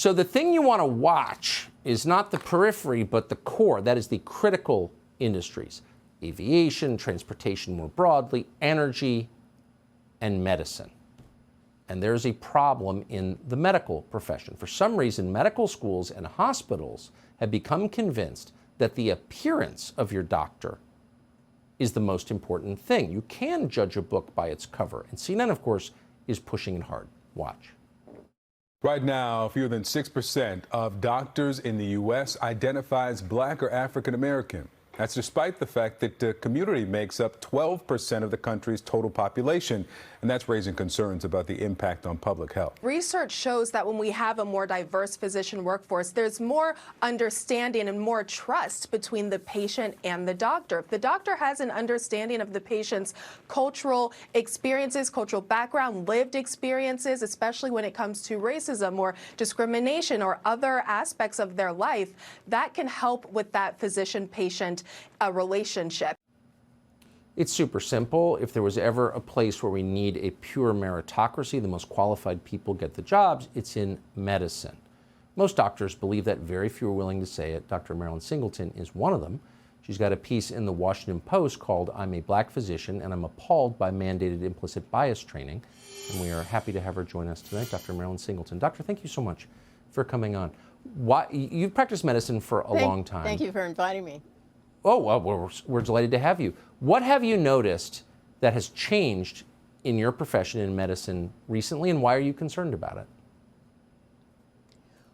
So the thing you want to watch is not the periphery, but the core. That is the critical industries: aviation, transportation more broadly, energy, and medicine. And there's a problem in the medical profession. For some reason, medical schools and hospitals have become convinced that the appearance of your doctor is the most important thing. You can judge a book by its cover. And CNN, of course, is pushing it hard. Watch. Right now, fewer than 6% of doctors in the U.S. identify as Black or African American. That's despite the fact that the community makes up 12% of the country's total population, and that's raising concerns about the impact on public health. Research shows that when we have a more diverse physician workforce, there's more understanding and more trust between the patient and the doctor. If the doctor has an understanding of the patient's cultural experiences, cultural background, lived experiences, especially when it comes to racism or discrimination or other aspects of their life, that can help with that physician-patient relationship. It's super simple. If there was ever a place where we need a pure meritocracy, the most qualified people get the jobs, it's in medicine. Most doctors believe that, very few are willing to say it. Dr. Marilyn Singleton is one of them. She's got a piece in the Washington Post called "I'm a Black Physician and I'm Appalled by Mandated Implicit Bias Training." And we are happy to have her join us tonight, Dr. Marilyn Singleton. Doctor, thank you so much for coming on. You've practiced medicine for a long time. Thank you for inviting me. Oh, well, we're delighted to have you. What have you noticed that has changed in your profession in medicine recently, and why are you concerned about it?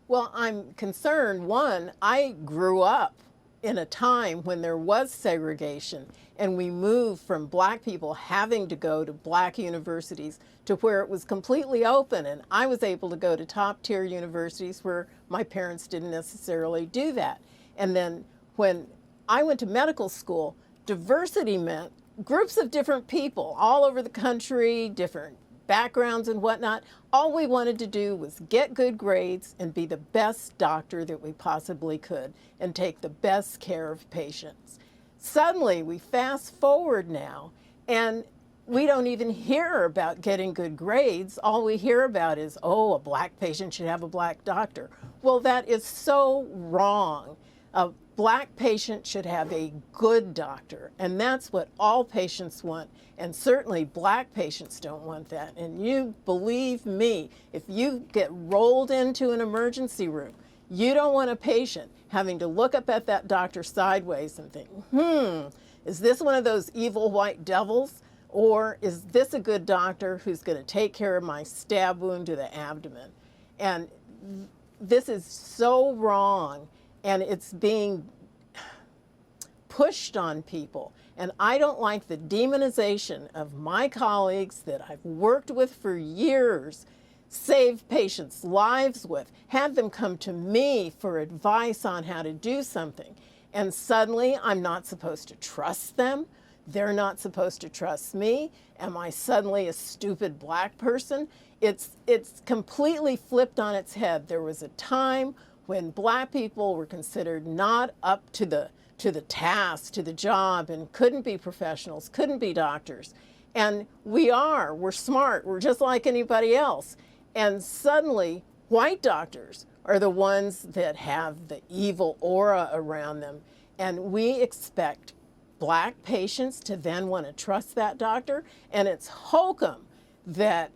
Well, I'm concerned. One, I grew up in a time when there was segregation, and we moved from Black people having to go to Black universities to where it was completely open, and I was able to go to top-tier universities where my parents didn't necessarily do that. And then when I went to medical school, diversity meant groups of different people all over the country, different backgrounds and whatnot. All we wanted to do was get good grades and be the best doctor that we possibly could and take the best care of patients. Suddenly, we fast forward now, and we don't even hear about getting good grades. All we hear about is, oh, a Black patient should have a Black doctor. Well, that is so wrong. A Black patient should have a good doctor, and that's what all patients want, and certainly Black patients don't want that. And you believe me, if you get rolled into an emergency room, you don't want a patient having to look up at that doctor sideways and think, is this one of those evil white devils, or is this a good doctor who's going to take care of my stab wound to the abdomen? And this is so wrong. And it's being pushed on people. And I don't like the demonization of my colleagues that I've worked with for years, saved patients' lives with, had them come to me for advice on how to do something. And suddenly I'm not supposed to trust them. They're not supposed to trust me. Am I suddenly a stupid Black person? It's completely flipped on its head. There was a time when Black people were considered not up to the task, to the job, and couldn't be professionals, couldn't be doctors. And we're smart, we're just like anybody else. And suddenly, white doctors are the ones that have the evil aura around them. And we expect Black patients to then want to trust that doctor. And it's hokum that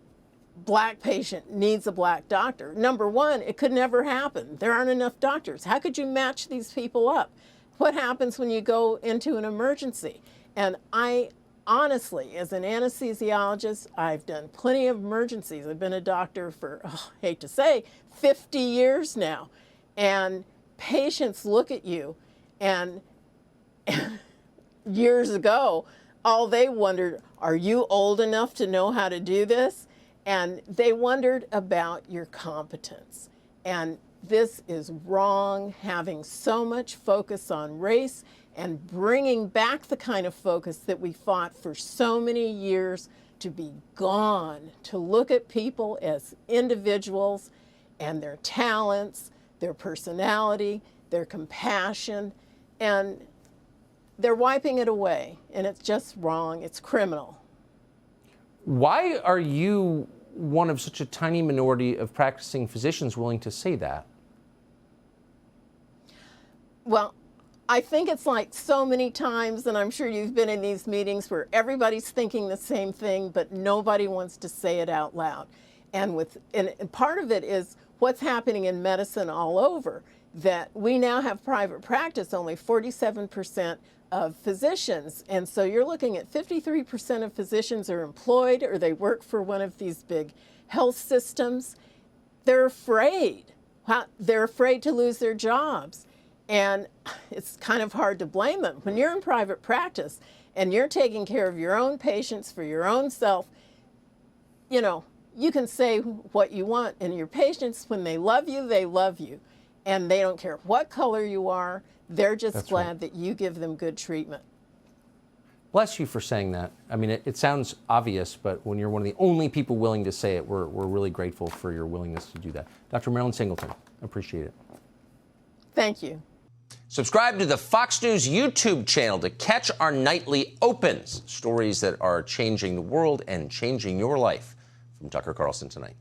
Black patient needs a Black doctor. Number one, it could never happen. There aren't enough doctors. How could you match these people up? What happens when you go into an emergency? And I honestly, as an anesthesiologist, I've done plenty of emergencies. I've been a doctor for, I hate to say, 50 years now. And patients look at you, and years ago, all they wondered, are you old enough to know how to do this? And they wondered about your competence. And this is wrong, having so much focus on race and bringing back the kind of focus that we fought for so many years to be gone, to look at people as individuals and their talents, their personality, their compassion, and they're wiping it away. And it's just wrong, it's criminal. Why are you one of such a tiny minority of practicing physicians willing to say that? Well, I think it's like so many times, and I'm sure you've been in these meetings where everybody's thinking the same thing, but nobody wants to say it out loud. And part of it is what's happening in medicine all over, that we now have private practice, only 47% of physicians. And so you're looking at 53% of physicians are employed or they work for one of these big health systems. They're afraid. They're afraid to lose their jobs. And it's kind of hard to blame them. When you're in private practice and you're taking care of your own patients for your own self, you know, you can say what you want. And your patients, when they love you. And they don't care what color you are. They're just glad that you give them good treatment. Bless you for saying that. I mean, it sounds obvious, but when you're one of the only people willing to say it, we're really grateful for your willingness to do that. Dr. Marilyn Singleton, appreciate it. Thank you. Subscribe to the Fox News YouTube channel to catch our nightly opens, stories that are changing the world and changing your life. From Tucker Carlson Tonight.